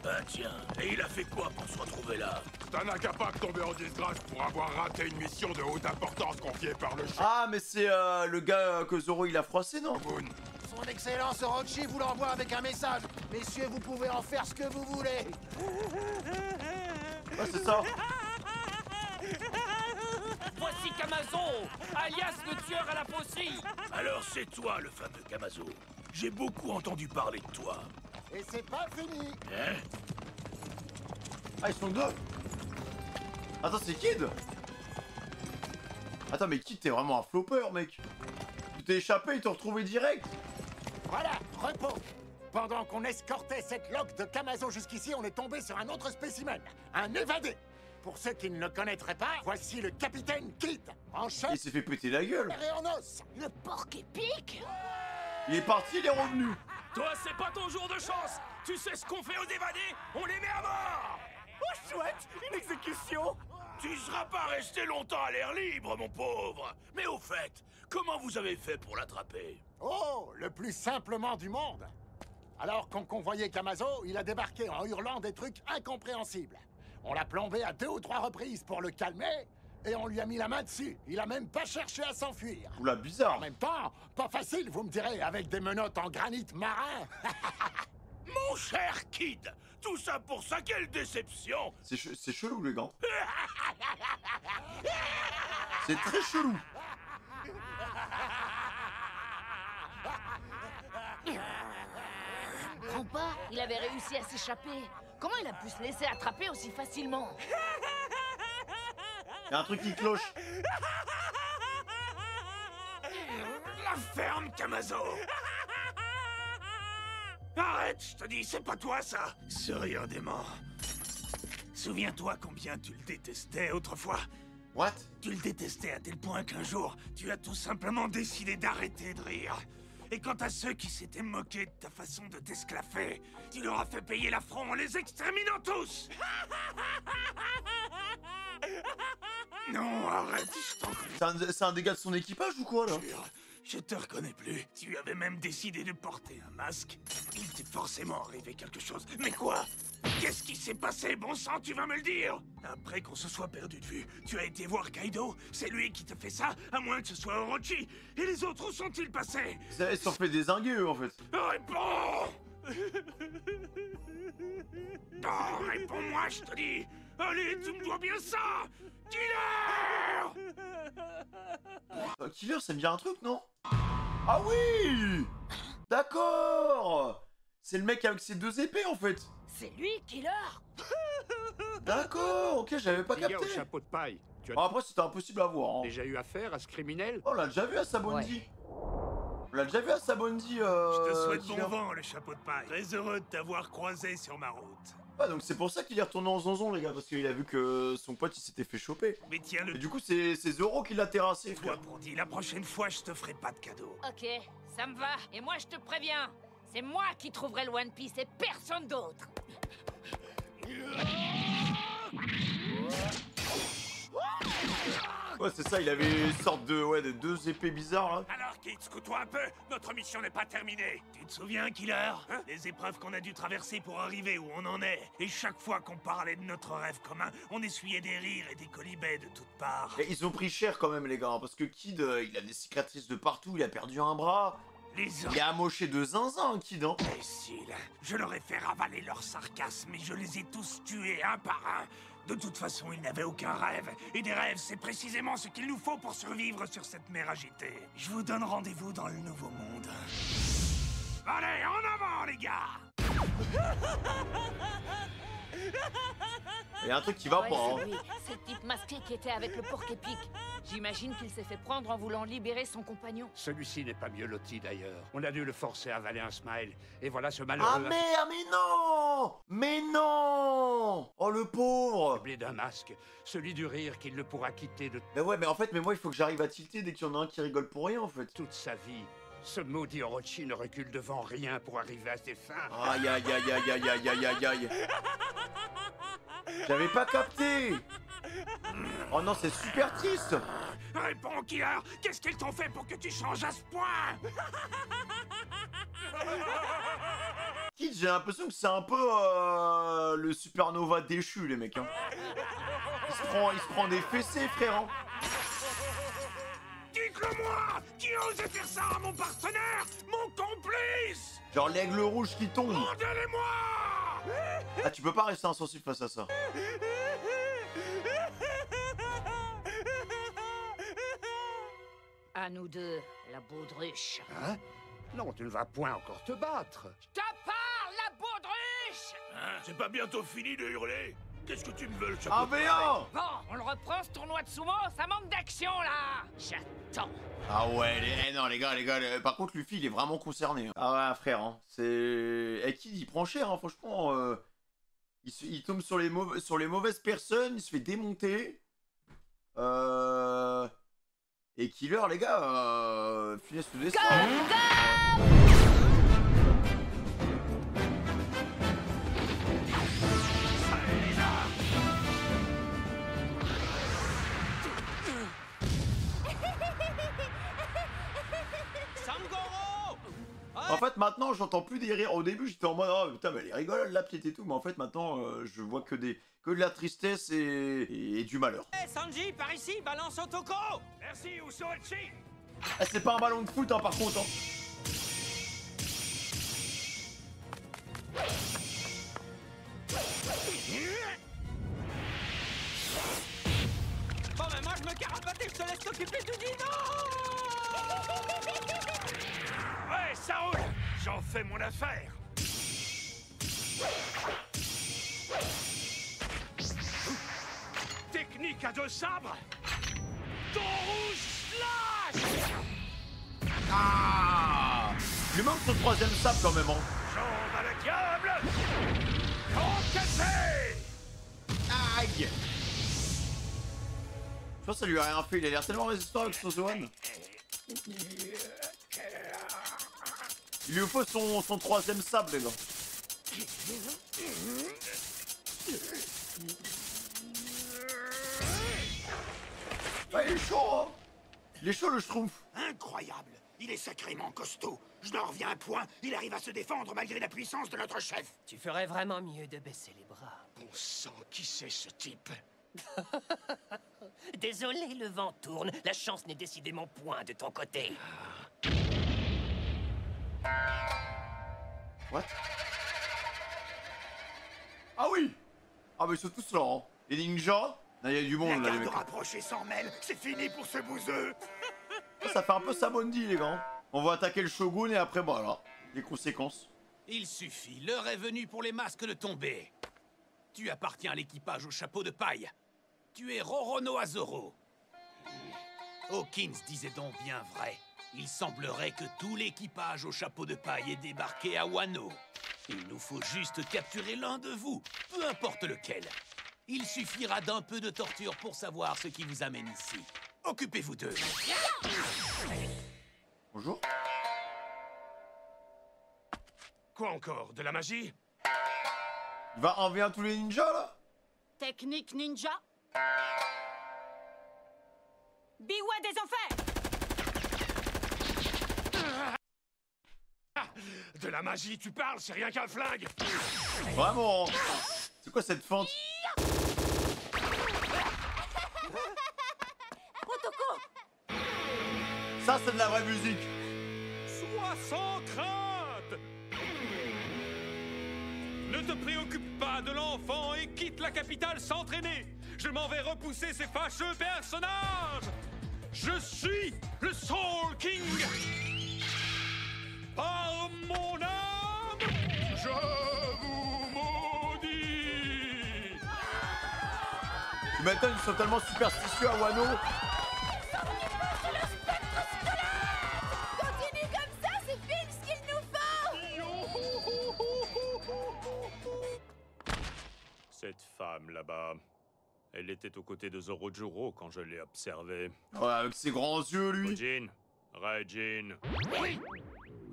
Ah tiens, et il a fait quoi pour se retrouver là? C'est un incapable tombé en disgrâce pour avoir raté une mission de haute importance confiée par le chef. Ah, mais c'est le gars que Zoro il a froissé, non? Son Excellence Orochi vous l'envoie avec un message. Messieurs, vous pouvez en faire ce que vous voulez. Ah, c'est ça. Voici Kamazo, alias le tueur à la faucille. Alors c'est toi, le fameux Kamazo. J'ai beaucoup entendu parler de toi. Et c'est pas fini. Hein? Ah, ils sont deux. Attends, c'est Kid. Attends, mais Kid, t'es vraiment un flopper, mec. Tu t'es échappé, ils t'ont retrouvé direct. Voilà, repos. Pendant qu'on escortait cette loque de Kamazo jusqu'ici, on est tombé sur un autre spécimen. Un évadé. Pour ceux qui ne le connaîtraient pas, voici le capitaine Kid, en chef. Il s'est fait péter la gueule. Et en os. Le porc épique! Il est parti, il est revenu. Toi, c'est pas ton jour de chance. Tu sais ce qu'on fait aux évadés? On les met à mort. Oh chouette, une exécution. Tu seras pas resté longtemps à l'air libre, mon pauvre. Mais au fait, comment vous avez fait pour l'attraper? Oh, le plus simplement du monde. Alors qu'on convoyait Kamazo, il a débarqué en hurlant des trucs incompréhensibles. On l'a plombé à 2 ou 3 reprises pour le calmer, et on lui a mis la main dessus. Il a même pas cherché à s'enfuir. Oula, bizarre. En même temps, pas facile, vous me direz, avec des menottes en granit marin. Mon cher Kid, tout ça pour ça, quelle déception! C'est chelou, les gars. C'est très chelou. Je comprends pas, il avait réussi à s'échapper. Comment il a pu se laisser attraper aussi facilement? Y'a un truc qui cloche. La ferme, Kamazo! Arrête, je te dis, c'est pas toi, ça! Ce rire dément. Souviens-toi combien tu le détestais autrefois. What? Tu le détestais à tel point qu'un jour, tu as tout simplement décidé d'arrêter de rire. Et quant à ceux qui s'étaient moqués de ta façon de t'esclaffer, tu leur as fait payer l'affront en les exterminant tous! Non, arrête, je t'en connais. C'est un dégât de son équipage ou quoi, là? Je te reconnais plus. Tu avais même décidé de porter un masque. Il t'est forcément arrivé quelque chose. Mais quoi? Qu'est-ce qui s'est passé, bon sang, tu vas me le dire? Après qu'on se soit perdu de vue, tu as été voir Kaido? C'est lui qui te fait ça, à moins que ce soit Orochi. Et les autres, où sont-ils passés? Ils s'en fait dézinguer, eux, en fait. Réponds! Non, réponds-moi, je te dis! Allez, tu me dois bien ça! Killer! Killer, ça me dit un truc, non? Ah oui! D'accord! C'est le mec avec ses 2 épées, en fait. C'est lui, Killer? D'accord, ok, j'avais pas Les gars capté. au chapeau de paille. Tu as Bon, après, c'était impossible à voir. Hein. déjà eu affaire à ce criminel? Oh, on l'a déjà vu à Sabondi. On l'a déjà vu à Sabondi. Je te souhaite Killer. bon vent, le chapeau de paille. Très heureux de t'avoir croisé sur ma route. Ouais, donc c'est pour ça qu'il est retourné en zonzon, les gars, parce qu'il a vu que son pote il s'était fait choper. Mais tiens, Et du coup, c'est Zoro qui l'a terrassé, frère. Toi, Brandy, la prochaine fois, je te ferai pas de cadeau. Ok, ça me va. Et moi, je te préviens, c'est moi qui trouverai le One Piece et personne d'autre. Ouais, c'est ça, il avait une sorte de, de 2 épées bizarres, là. Alors, Kid, scoute-toi un peu. Notre mission n'est pas terminée. Tu te souviens, Killer, hein? Les épreuves qu'on a dû traverser pour arriver où on en est. Et chaque fois qu'on parlait de notre rêve commun, on essuyait des rires et des colibets de toutes parts. Et ils ont pris cher quand même, les gars, parce que Kid, il a des cicatrices de partout, il a perdu un bras. Il est amoché de zinzin, Kid, hein. Imbécile. Je leur ai fait ravaler leur sarcasme et je les ai tous tués un par un. De toute façon, ils n'avaient aucun rêve. Et des rêves, c'est précisément ce qu'il nous faut pour survivre sur cette mer agitée. Je vous donne rendez-vous dans le nouveau monde. Allez, en avant, les gars! Il y a un truc qui va Ouais, pas, c'est hein. lui, c'est le type masqué qui était avec le porc-épic. J'imagine qu'il s'est fait prendre en voulant libérer son compagnon. Celui-ci n'est pas mieux loti d'ailleurs. On a dû le forcer à avaler un smile. Et voilà ce malheureux... Ah merde, mais non! Mais non! Oh, le pauvre! Blé d'un masque, celui du rire qu'il ne pourra quitter de... Mais ouais, mais en fait, moi, il faut que j'arrive à tilter dès qu'il y en a un qui rigole pour rien, en fait. toute sa vie. Ce maudit Orochi ne recule devant rien pour arriver à ses fins. Aïe, aïe, aïe, aïe, aïe, aïe, aïe, aïe, aïe. J'avais pas capté! Oh non, c'est super triste! Réponds, Killer! Qu'est-ce qu'ils t'ont fait pour que tu changes à ce point? Kid, j'ai l'impression que c'est un peu le supernova déchu, les mecs, hein. Il se prend des fessées, frère, hein. Dites-le-moi! Qui a osé faire ça à mon partenaire? Mon complice! Genre l'aigle rouge qui tombe. Rendez-les-moi! Ah, tu peux pas rester insensible face à ça. À nous deux, la baudruche. Hein? Non, tu ne vas point encore te battre. Je te parle, la baudruche! Hein? C'est pas bientôt fini de hurler? Qu'est-ce que tu me veux, le chapeau? Ah, V1! Bon, on le reprend ce tournoi de sumo, ça manque d'action là! J'attends. Ah ouais, non, les gars, par contre, Luffy, il est vraiment concerné. Hein. Ah ouais, frère, hein. C'est... Eh, Kid, il prend cher, hein, franchement. Il tombe sur les mauvaises personnes, il se fait démonter. Et Killer, les gars, finesse le destin. En fait, maintenant, j'entends plus des rires. Au début, j'étais en mode, oh putain, mais elle est rigolote, la petite et tout. Mais en fait, maintenant, je vois que de la tristesse et du malheur. Hey, Sanji, par ici, balance Otoko. Merci, Usohachi. Ah, c'est pas un ballon de foot, hein, par contre. Hein. Bon, ben moi, je me carambote et je te laisse t'occuper du dino. Ouais, ça roule. J'en fais mon affaire. Technique à deux sabres. Ton rouge slash. Ah, il lui manque son troisième sable quand même. Hein. Jambe à la diable. Concassé. Aïe. Je pense que ça lui a rien fait. Il a l'air tellement résistant avec son Zoan. Il lui faut son troisième sable, les gars. Ouais, il est chaud, hein. Il est chaud, le Schtroumpf. Incroyable. Il est sacrément costaud. Je n'en reviens point. Il arrive à se défendre malgré la puissance de notre chef. Tu ferais vraiment mieux de baisser les bras. Bon sang, qui c'est ce type? Désolé, le vent tourne. La chance n'est décidément point de ton côté. What? Ah oui! Ah mais ils sont tous là, hein. Les ninjas? Il y a du monde là, les mecs. Rapprocher s'en mêle. C'est fini pour ce bouseux. Ça fait un peu Samondi, les gars. On va attaquer le Shogun et après, voilà, les conséquences. Il suffit, l'heure est venue pour les masques de tomber. Tu appartiens à l'équipage au chapeau de paille. Tu es Roronoa Zoro. Hawkins disait donc bien vrai. Il semblerait que tout l'équipage au chapeau de paille ait débarqué à Wano. Il nous faut juste capturer l'un de vous, peu importe lequel. Il suffira d'un peu de torture pour savoir ce qui vous amène ici. Occupez-vous d'eux. Bonjour. Quoi encore? De la magie? Il va enlever tous les ninjas, là? Technique ninja. Biwa des enfers. De la magie, tu parles? C'est rien qu'un flingue. Vraiment? C'est quoi cette fente? Otoko. Ça, c'est de la vraie musique. Sois sans crainte. Ne te préoccupe pas de l'enfant et quitte la capitale sans traîner. Je m'en vais repousser ces fâcheux personnages. Je suis le Soul King. Par mon âme, je vous maudis. Tu m'étonnes, ils sont tellement superstitieux à Wano. Continue comme ça, c'est pile ce qu'il nous faut. Cette femme là-bas, elle était aux côtés de Zorojuro quand je l'ai observée. Ouais, avec ses grands yeux, lui. Raijin, Raijin. Oui.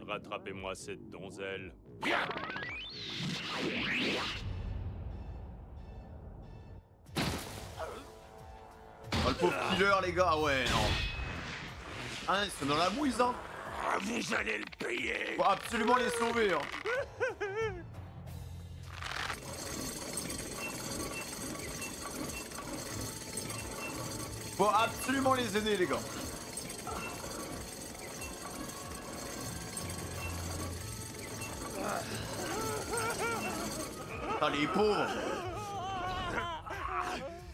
Rattrapez-moi cette donzelle. Oh, le pauvre killer, les gars, ouais, non. Ah, ils sont dans la mouise, hein. Ah, vous allez le payer. Faut absolument les sauver, hein. Faut absolument les aider, les gars. Putain, les pauvres.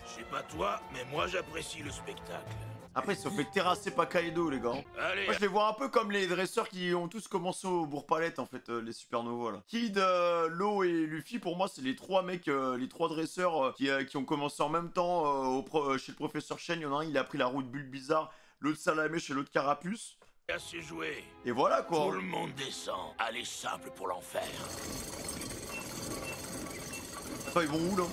Je sais pas toi, mais moi j'apprécie le spectacle. Après, ils se sont fait terrasser par Kaido, les gars. Allez. Moi, je les vois un peu comme les dresseurs qui ont tous commencé au Bourg-Palette, en fait, les Supernovas, là. Kid, Law et Luffy, pour moi, c'est les trois mecs, les trois dresseurs qui ont commencé en même temps chez le professeur Shen. Il y en a un, il a pris la route Bulbizarre, l'autre Salamèche et l'autre Carapuce. Assez joué. Et voilà, quoi. Tout le monde descend. Allez simple pour l'enfer. Attends, ils vont où, là?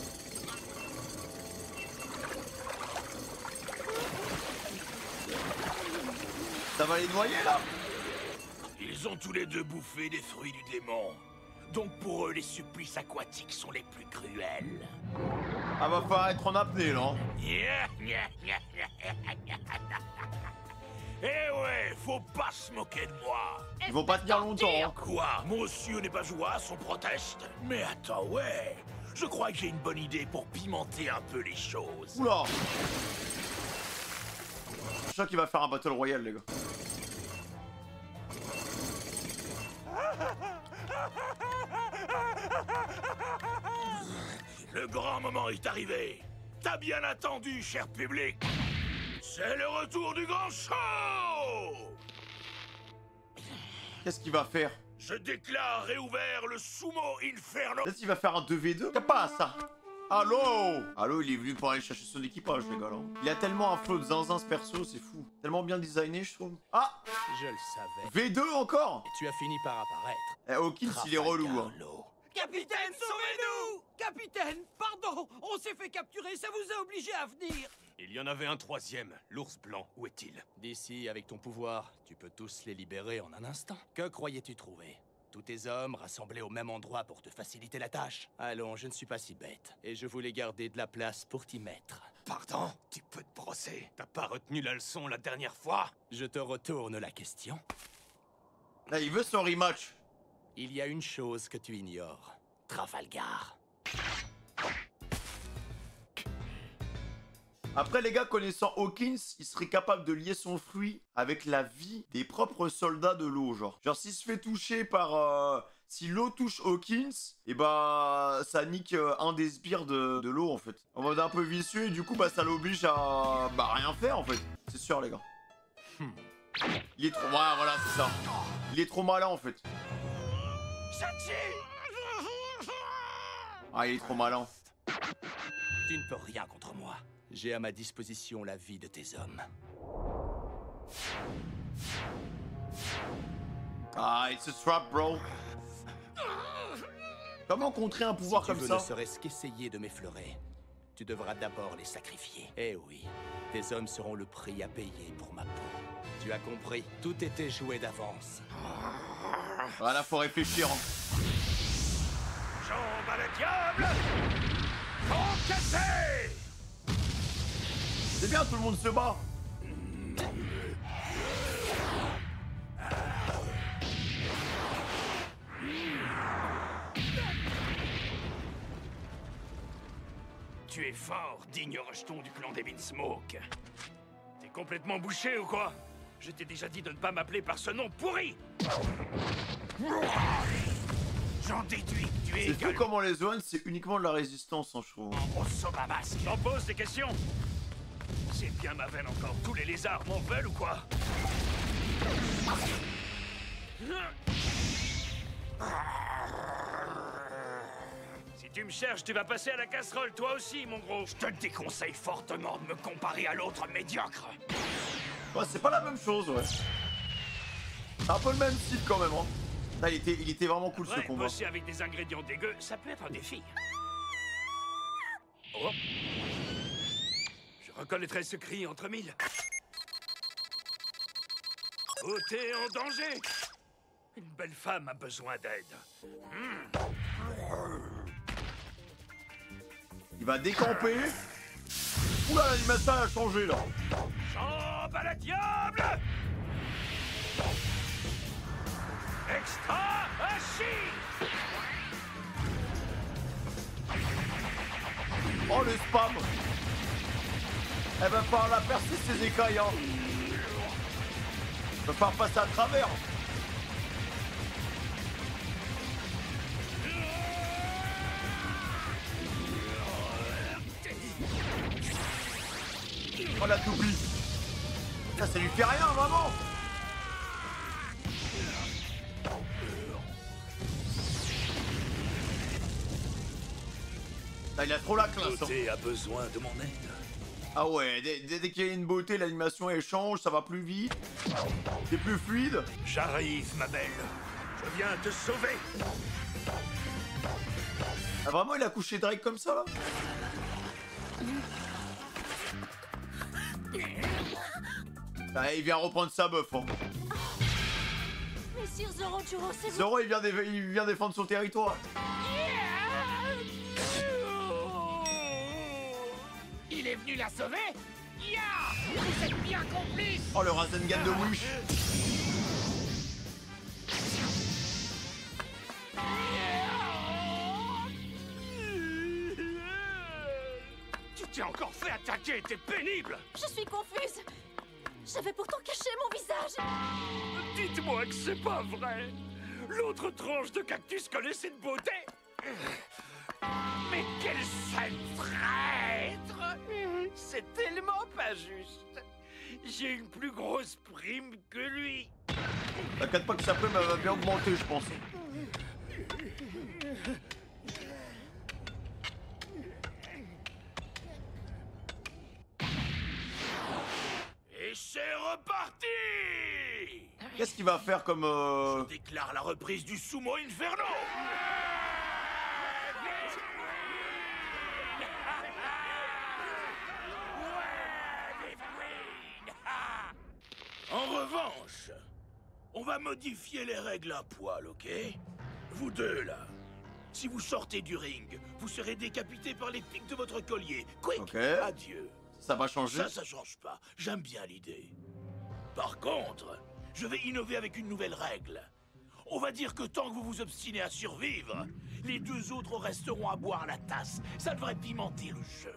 Ça va les noyer, là? Ils ont tous les deux bouffé des fruits du démon. Donc pour eux, les supplices aquatiques sont les plus cruels. Ah, va falloir être en apnée, là. Eh ouais, faut pas se moquer de moi. Ils vont pas tenir longtemps. Hein. Quoi? Monsieur n'est pas jouasse, on proteste? Mais attends, ouais. Je crois que j'ai une bonne idée pour pimenter un peu les choses. Oula! Je sens qu'il va faire un Battle Royale, les gars. Le grand moment est arrivé. T'as bien attendu, cher public. C'est le retour du grand show! Qu'est-ce qu'il va faire? Je déclare réouvert le Sumo Inferno. Peut-être qu'il va faire un 2v2? Y'a pas ça! Allô? Allô, il est venu pour aller chercher son équipage, les gars, là. Il a tellement un flow de zinzin, ce perso, c'est fou. Tellement bien designé, je trouve. Ah! Je le savais. V2 encore? Et tu as fini par apparaître. Eh, Hawkins, il est relou, hein. Capitaine, sauvez-nous! Capitaine, pardon, on s'est fait capturer, ça vous a obligé à venir. Il y en avait un troisième, l'ours blanc, où est-il? D'ici, avec ton pouvoir, tu peux tous les libérer en un instant. Que croyais-tu trouver? Tous tes hommes rassemblés au même endroit pour te faciliter la tâche? Allons, je ne suis pas si bête. Et je voulais garder de la place pour t'y mettre. Pardon? Tu peux te brosser. T'as pas retenu la leçon la dernière fois? Je te retourne la question. Là, il veut son rematch. Il y a une chose que tu ignores. Trafalgar. Après, les gars, connaissant Hawkins, il serait capable de lier son fruit avec la vie des propres soldats de l'eau, genre. Genre, s'il se fait toucher par... si l'eau touche Hawkins, et bah... ça nique un des sbires de l'eau, en fait. En mode un peu vicieux, et du coup, bah, ça l'oblige à... bah, rien faire, en fait. C'est sûr, les gars. Il est trop... Ouais, voilà, c'est ça. Il est trop malin, en fait. Ah, il est trop malin. Tu ne peux rien contre moi. J'ai à ma disposition la vie de tes hommes. Ah, it's a trap, bro. Comment contrer un pouvoir comme ça? Si tu veux ne serait-ce qu'essayer de m'effleurer, tu devras d'abord les sacrifier. Eh oui, tes hommes seront le prix à payer pour ma peau. Tu as compris, tout était joué d'avance. Voilà, faut réfléchir. Hein. Jambes à la diable! Concassé! C'est bien, tout le monde se bat. Tu es fort, digne rejeton du clan des Vinsmoke. T'es complètement bouché ou quoi? Je t'ai déjà dit de ne pas m'appeler par ce nom pourri. J'en déduis que tu es C'est fou comment les zones, c'est uniquement de la résistance, hein, je trouve. J'en pose des questions. C'est bien ma veine encore. Tous les lézards m'en veulent ou quoi? Si tu me cherches, tu vas passer à la casserole, toi aussi, mon gros. Je te déconseille fortement de me comparer à l'autre médiocre. Ouais, c'est pas la même chose, ouais. C'est un peu le même style quand même, hein. Là, il était vraiment cool ce combat. Bosser avec des ingrédients dégueux, ça peut être un défi. Oh. Je reconnaîtrais ce cri entre mille. Oh, t'es en danger. Une belle femme a besoin d'aide. Il va décamper. Oula, l'animation a changé là. Jambes à la diable! Extra Hachi! Oh le spam! Elle va falloir la percer ses écailles, hein. Elle va falloir passer à travers. Oh la toupie! Ça lui fait rien vraiment! Là, il a trop la classe. Beauté a besoin de mon aide. Ah ouais, dès qu'il y a une beauté, l'animation elle change, ça va plus vite. C'est plus fluide. J'arrive, ma belle. Je viens te sauver. Ah vraiment, il a couché Drake comme ça là? Ah, il vient reprendre sa meuf, hein. Messire Zoro, Juro, c'est vous. Zoro, il vient défendre son territoire. Il est venu la sauver? Ya! Vous êtes bien complices. Oh, le Rasengan de Wish. Tu t'es encore fait attaquer, t'es pénible. Je suis confuse. J'avais pourtant caché mon visage. Dites-moi que c'est pas vrai. L'autre tranche de cactus connaissait de beauté. Mais quel sale traître! C'est tellement pas juste. J'ai une plus grosse prime que lui. T'inquiète pas que sa prime elle va bien augmenter, je pense. Et c'est reparti. Qu'est-ce qu'il va faire comme Je déclare la reprise du Sumo Inferno. En revanche, on va modifier les règles à poil, ok? Vous deux, là. Si vous sortez du ring, vous serez décapité par les pics de votre collier. Quick, Ok. adieu. Ça va changer? Ça change pas. J'aime bien l'idée. Par contre, je vais innover avec une nouvelle règle. On va dire que tant que vous vous obstinez à survivre, les deux autres resteront à boire la tasse. Ça devrait pimenter le jeu.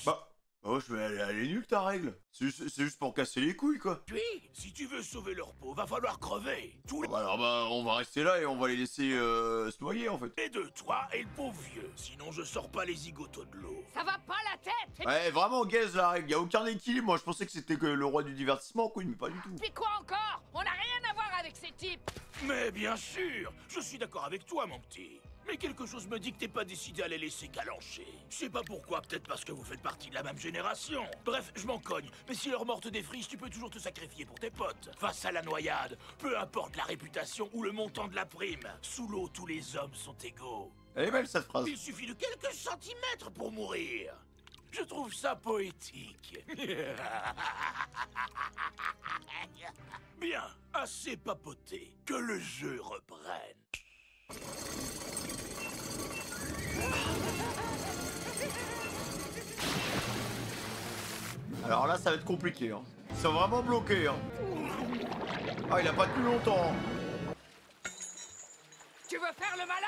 Bah, oh, je vais aller nulle ta règle. C'est juste pour casser les couilles, quoi. Puis, si tu veux sauver leur peau, va falloir crever. Tous les... Bah alors, bah, on va rester là et on va les laisser se noyer, en fait. Les deux, toi et le pauvre vieux. Sinon, je sors pas les zigotos de l'eau. Ça va pas la tête? Ouais, vraiment, gaze la règle. Y a aucun équilibre. Moi, je pensais que c'était que le roi du divertissement, quoi, mais pas du tout. Puis quoi encore? On n'a rien à voir avec ces types. Mais bien sûr, je suis d'accord avec toi, mon petit. Mais quelque chose me dit que t'es pas décidé à les laisser galancher. Je sais pas pourquoi, peut-être parce que vous faites partie de la même génération. Bref, je m'en cogne. Mais si leur mort te défriche, tu peux toujours te sacrifier pour tes potes. Face à la noyade, peu importe la réputation ou le montant de la prime. Sous l'eau, tous les hommes sont égaux. Elle est belle, cette phrase. Il suffit de quelques centimètres pour mourir. Je trouve ça poétique. Bien, assez papoté. Que le jeu reprenne. Alors là, ça va être compliqué, hein. Ils sont vraiment bloqués, hein. Ah, il a pas tenu longtemps. Tu veux faire le malin?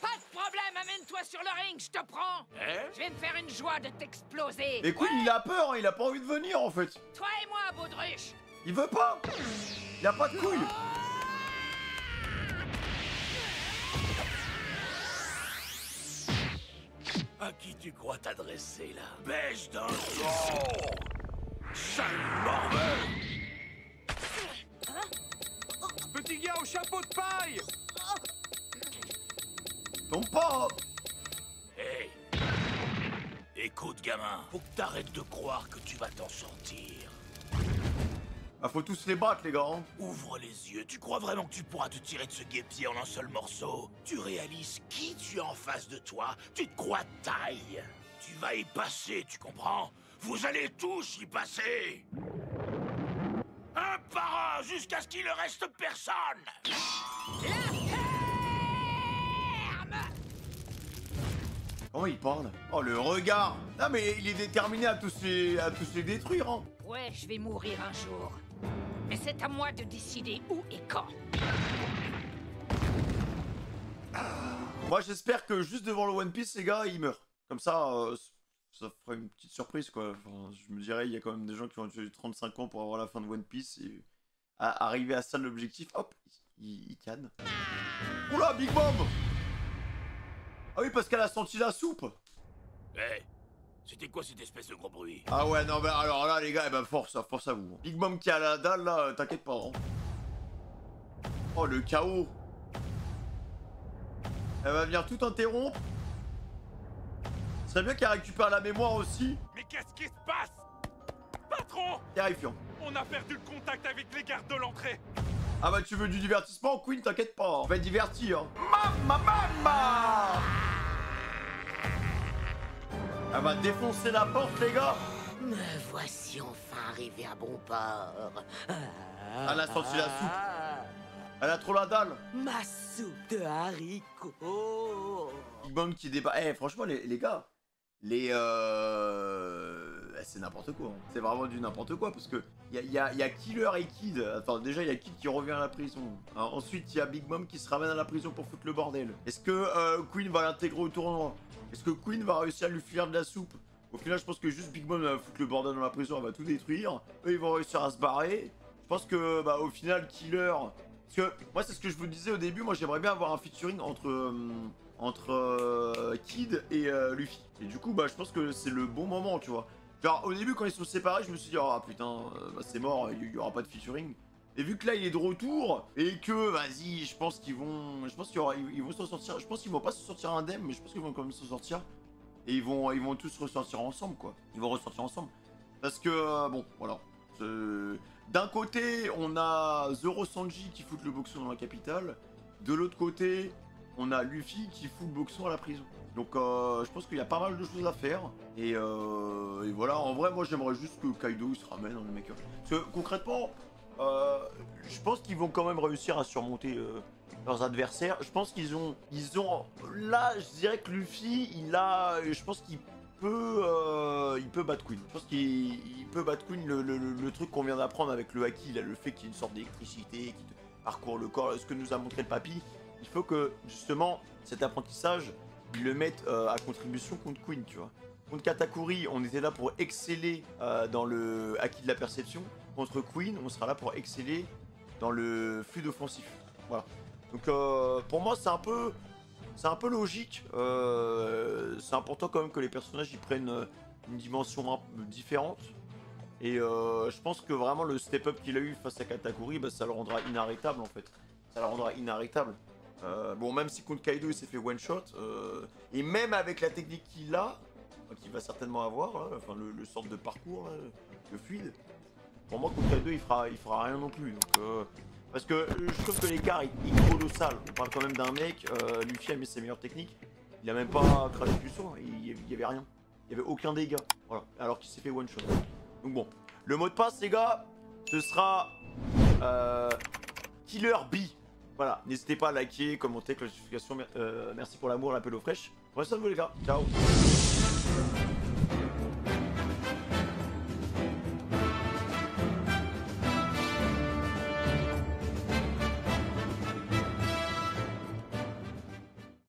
Pas de problème, amène-toi sur le ring, je te prends. Je vais me faire une joie de t'exploser. Mais Queen, il a peur, hein. Il a pas envie de venir, en fait. Toi et moi, Baudruche. Il veut pas. Il a pas de couilles. À qui tu crois t'adresser, là? Bêche d'un jour! Sale morveux! Petit gars au chapeau de paille! Tombe pas! Hé! Écoute, gamin, faut que t'arrêtes de croire que tu vas t'en sortir. Ah, faut tous les battre, les gars, hein. Ouvre les yeux, tu crois vraiment que tu pourras te tirer de ce guêpier en un seul morceau? Tu réalises qui tu as en face de toi? Tu te crois taille? Tu vas y passer, tu comprends? Vous allez tous y passer! Un par un, jusqu'à ce qu'il ne reste personne! Comment il parle? Oh, le regard! Non, mais il est déterminé à tous les détruire, hein. Ouais, je vais mourir un jour. Mais c'est à moi de décider où et quand. Moi, j'espère que juste devant le One Piece, les gars, ils meurent. Comme ça, ça ferait une petite surprise, quoi. Enfin, je me dirais, il y a quand même des gens qui ont tué 35 ans pour avoir la fin de One Piece et arriver à ça l'objectif. Hop, il canne. Oula, Big Bomb! Ah oui, parce qu'elle a senti la soupe. Hé, c'était quoi cette espèce de gros bruit? Ah ouais, non, mais alors là, les gars, eh ben force à vous. Big Bomb qui a la dalle, là, t'inquiète pas. Hein. Oh, le chaos. Elle va venir tout interrompre. C'est bien qu'elle récupère la mémoire aussi. Mais qu'est-ce qui se passe? Patron! Terrifiant. On a perdu le contact avec les gardes de l'entrée. Ah bah tu veux du divertissement, Queen, t'inquiète pas. On va être diverti, hein. Mamma! Elle va défoncer la porte, les gars. Me voici enfin arrivé à bon port. Elle a senti la soupe. Elle a trop la dalle. Ma soupe de haricots. Big Bang qui débat. Eh, franchement, les gars, c'est n'importe quoi. Hein. C'est vraiment du n'importe quoi parce que y a Killer et Kid. Attends, déjà il y a Kid qui revient à la prison. Hein, ensuite il y a Big Mom qui se ramène à la prison pour foutre le bordel. Est-ce que Queen va l'intégrer au tournoi? Est-ce que Queen va réussir à lui filer de la soupe? Au final je pense que juste Big Mom va foutre le bordel dans la prison, elle va tout détruire. Eux ils vont réussir à se barrer. Je pense que bah au final Killer... Parce que moi c'est ce que je vous disais au début, moi j'aimerais bien avoir un featuring entre Kid et Luffy. Et du coup bah je pense que c'est le bon moment tu vois. Genre au début quand ils sont séparés je me suis dit ah putain bah, c'est mort, il y aura pas de featuring. Et vu que là il est de retour et que vas-y je pense qu'ils vont... Je pense qu'ils vont s'en sortir. Je pense qu'ils vont pas se sortir indemnes mais je pense qu'ils vont quand même s'en sortir. Et ils vont tous ressortir ensemble quoi. Ils vont ressortir ensemble. Parce que bon voilà. D'un côté, on a Zoro Sanji qui fout le boxon dans la capitale. De l'autre côté, on a Luffy qui fout le boxon à la prison. Donc je pense qu'il y a pas mal de choses à faire. Et voilà, en vrai, moi j'aimerais juste que Kaido il se ramène dans le maker. Parce que concrètement, je pense qu'ils vont quand même réussir à surmonter leurs adversaires. Je pense qu'ils ont... Là, je dirais que Luffy, je pense qu'il peut battre Queen. Je pense qu'il peut battre Queen. Le truc qu'on vient d'apprendre avec le haki, là, le fait qu'il y ait une sorte d'électricité qui te parcourt le corps, ce que nous a montré le papy, il faut que justement cet apprentissage, ils le mettent à contribution contre Queen, tu vois. Contre Katakuri, on était là pour exceller dans le haki de la perception. Contre Queen, on sera là pour exceller dans le fluide offensif. Voilà. Donc pour moi, c'est un peu logique. C'est important quand même que les personnages ils prennent une dimension un peu différente. Et je pense que vraiment le step-up qu'il a eu face à Katakuri, bah, ça le rendra inarrêtable en fait. Ça le rendra inarrêtable. Bon, même si contre Kaido il s'est fait one-shot, et même avec la technique qu'il a, qu'il va certainement avoir, là, enfin le sorte de parcours, là, le fluide, pour moi contre Kaido il fera rien non plus. Donc, parce que je trouve que l'écart est colossal. On parle quand même d'un mec, Luffy a mis ses meilleures techniques, il a même pas craché du son, il y avait rien. Il y avait aucun dégât, voilà, alors qu'il s'est fait one shot. Donc bon, le mot de passe les gars, ce sera Killer B. Voilà, n'hésitez pas à liker, commenter, notification, merci pour l'amour, l'appel aux fraîches. Prenez soin de vous les gars, ciao.